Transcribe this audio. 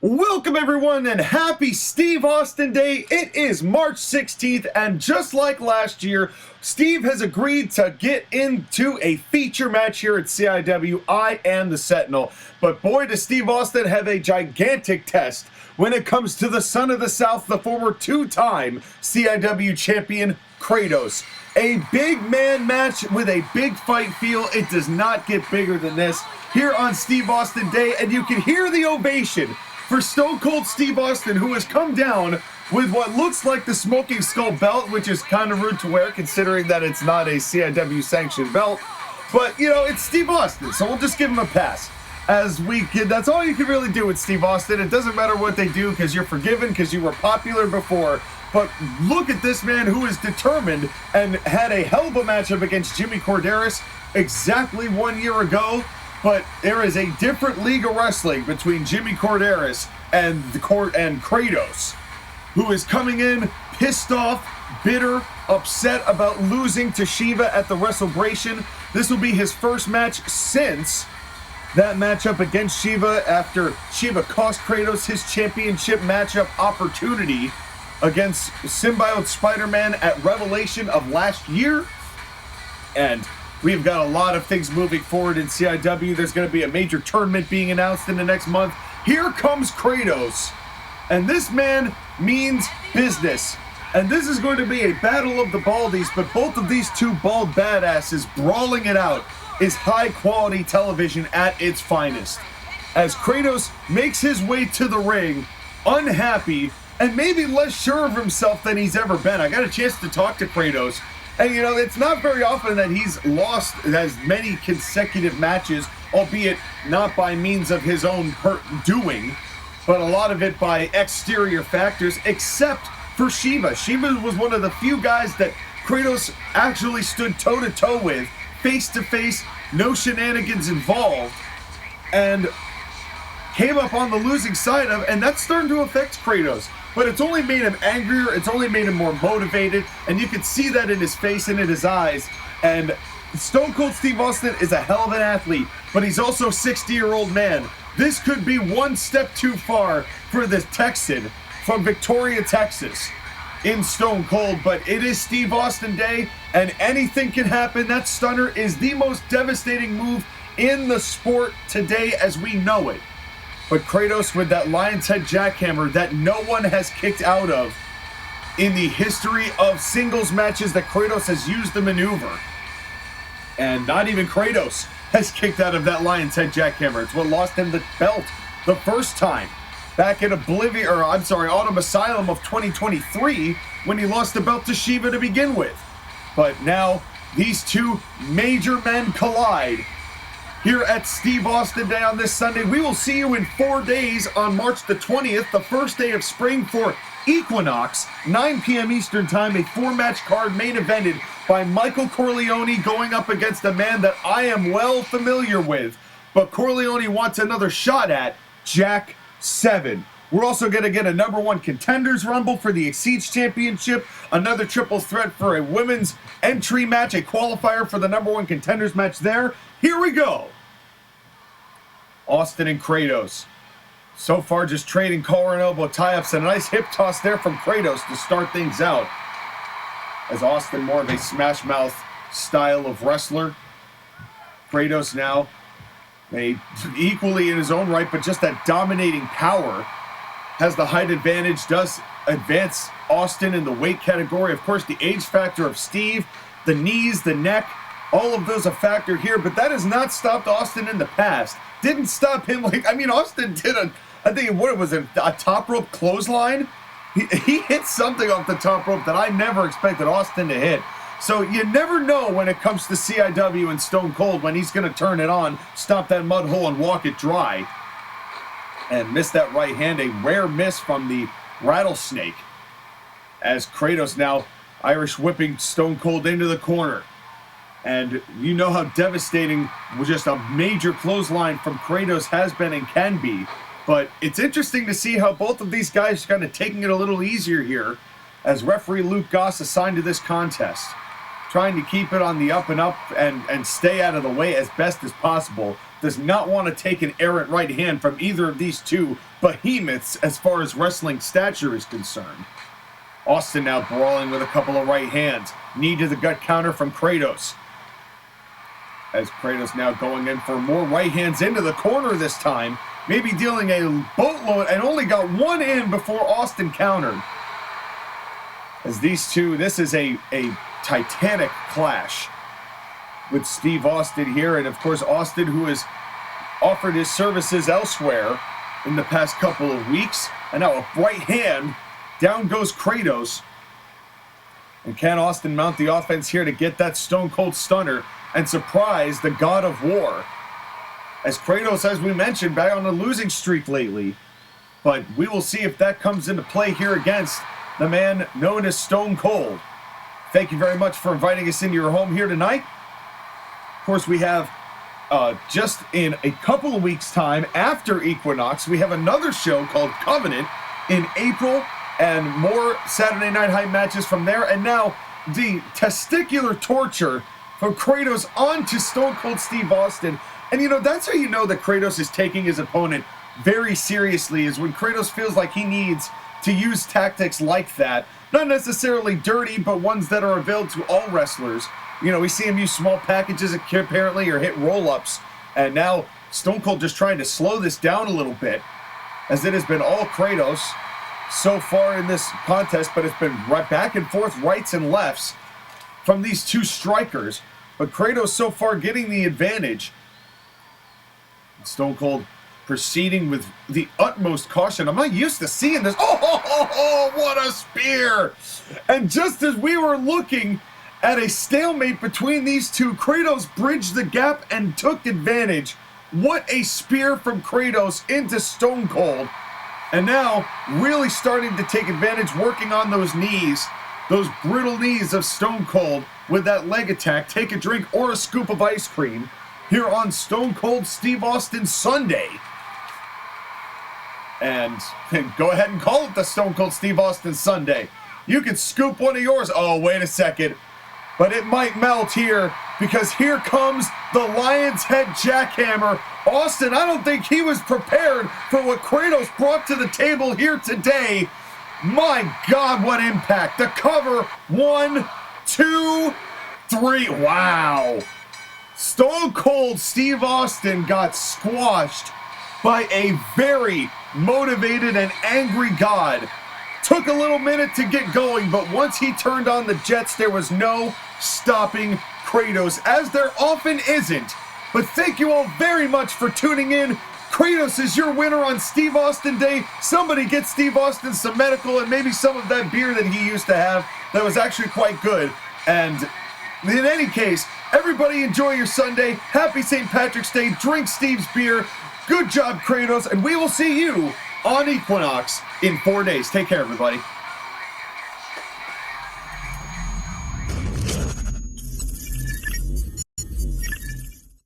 Welcome everyone and happy Steve Austin Day. It is March 16th and just like last year, Steve has agreed to get into a feature match here at CIW. I am the Sentinel. But boy, does Steve Austin have a gigantic test when it comes to the son of the South, the former two-time CIW champion, Kratos. A big man match with a big fight feel. It does not get bigger than this here on Steve Austin Day, and you can hear the ovation for Stone Cold Steve Austin, who has come down with what looks like the Smoking Skull belt, which is kind of rude to wear considering that it's not a CIW sanctioned belt. But, you know, it's Steve Austin, so we'll just give him a pass. That's all you can really do with Steve Austin. It doesn't matter what they do because you're forgiven because you were popular before. But look at this man who is determined and had a hell of a matchup against Jimmy Corderas exactly 1 year ago. But there is a different league of wrestling between Jimmy Corderas and Kratos, who is coming in pissed off, bitter, upset about losing to Shiva at the WrestleBration. This will be his first match since that matchup against Shiva after Shiva cost Kratos his championship matchup opportunity against Symbiote Spider-Man at Revelation of last year. And we've got a lot of things moving forward in CIW. There's going to be a major tournament being announced in the next month. Here comes Kratos. And this man means business. And this is going to be a battle of the baldies, but both of these two bald badasses brawling it out is high quality television at its finest. As Kratos makes his way to the ring, unhappy, and maybe less sure of himself than he's ever been. I got a chance to talk to Kratos. And, you know, it's not very often that he's lost as many consecutive matches, albeit not by means of his own doing, but a lot of it by exterior factors, except for Shiva. Shiva was one of the few guys that Kratos actually stood toe-to-toe with, face-to-face, no shenanigans involved, and came up on the losing side of, and that's starting to affect Kratos. But it's only made him angrier, it's only made him more motivated, and you can see that in his face and in his eyes. And Stone Cold Steve Austin is a hell of an athlete, but he's also a 60-year-old man. This could be one step too far for this Texan from Victoria, Texas, in Stone Cold, but it is Steve Austin Day, and anything can happen. That stunner is the most devastating move in the sport today as we know it. But Kratos with that lion's head jackhammer that no one has kicked out of in the history of singles matches that Kratos has used the maneuver. And not even Kratos has kicked out of that lion's head jackhammer. It's what lost him the belt the first time. Back in Autumn Asylum of 2023 when he lost the belt to Shiva to begin with. But now these two major men collide here at Steve Austin Day on this Sunday. We will see you in 4 days on March the 20th, the first day of spring for Equinox, 9 p.m. Eastern Time, a 4-match card main evented by Michael Corleone going up against a man that I am well familiar with, but Corleone wants another shot at, Jack 7. We're also going to get a #1 Contenders Rumble for the Exceeds Championship, another triple threat for a women's entry match, a qualifier for the #1 Contenders match there. Here we go. Austin and Kratos. So far just trading collar and elbow tie-ups and a nice hip toss there from Kratos to start things out. As Austin more of a smash mouth style of wrestler. Kratos now equally in his own right, but just that dominating power. Has the height advantage, does advance Austin in the weight category. Of course, the age factor of Steve, the knees, the neck, all of those a factor here, but that has not stopped Austin in the past. Didn't stop him Austin did a top rope clothesline? He hit something off the top rope that I never expected Austin to hit. So you never know when it comes to CIW and Stone Cold when he's going to turn it on, stop that mud hole and walk it dry. And missed that right hand, a rare miss from the Rattlesnake. As Kratos now Irish whipping Stone Cold into the corner. And you know how devastating just a major clothesline from Kratos has been and can be. But it's interesting to see how both of these guys are kind of taking it a little easier here as referee Luke Goss assigned to this contest. trying to keep it on the up and up and stay out of the way as best as possible. Does not want to take an errant right hand from either of these two behemoths as far as wrestling stature is concerned. Austin now brawling with a couple of right hands. Knee to the gut counter from Kratos. As Kratos now going in for more right hands into the corner this time. Maybe dealing a boatload and only got one in before Austin countered. As these two, this is a titanic clash with Steve Austin here. And of course, Austin, who has offered his services elsewhere in the past couple of weeks. And now a right hand. Down goes Kratos. And can Austin mount the offense here to get that Stone Cold Stunner and surprise the God of War? As Kratos, as we mentioned, back on a losing streak lately. But we will see if that comes into play here against the man known as Stone Cold. Thank you very much for inviting us into your home here tonight. Of course, we have just in a couple of weeks' time after Equinox, we have another show called Covenant in April. And more Saturday Night Hype matches from there. And now the testicular torture from Kratos onto Stone Cold Steve Austin. And you know, that's how you know that Kratos is taking his opponent very seriously, is when Kratos feels like he needs to use tactics like that. Not necessarily dirty, but ones that are available to all wrestlers. You know, we see him use small packages apparently, or hit roll-ups. And now Stone Cold just trying to slow this down a little bit, as it has been all Kratos so far in this contest, but it's been right back and forth, rights and lefts from these two strikers. But Kratos so far getting the advantage. Stone Cold proceeding with the utmost caution. I'm not used to seeing this. Oh, what a spear! And just as we were looking at a stalemate between these two, Kratos bridged the gap and took advantage. What a spear from Kratos into Stone Cold. And now, really starting to take advantage, working on those knees, those brittle knees of Stone Cold with that leg attack. Take a drink or a scoop of ice cream here on Stone Cold Steve Austin Sunday. And go ahead and call it the Stone Cold Steve Austin Sunday. You can scoop one of yours. Oh, wait a second. But it might melt here, because here comes the Lion's Head Jackhammer. Austin, I don't think he was prepared for what Kratos brought to the table here today. My God, what impact. The cover, 1, 2, 3. Wow. Stone Cold Steve Austin got squashed by a very motivated and angry God. Took a little minute to get going, but once he turned on the jets, there was no stopping Kratos, as there often isn't. But thank you all very much for tuning in. Kratos is your winner on Steve Austin Day. Somebody get Steve Austin some medical and maybe some of that beer that he used to have that was actually quite good. And in any case, everybody enjoy your Sunday. Happy St. Patrick's Day. Drink Steve's beer. Good job, Kratos. And we will see you on Equinox in 4 days. Take care, everybody.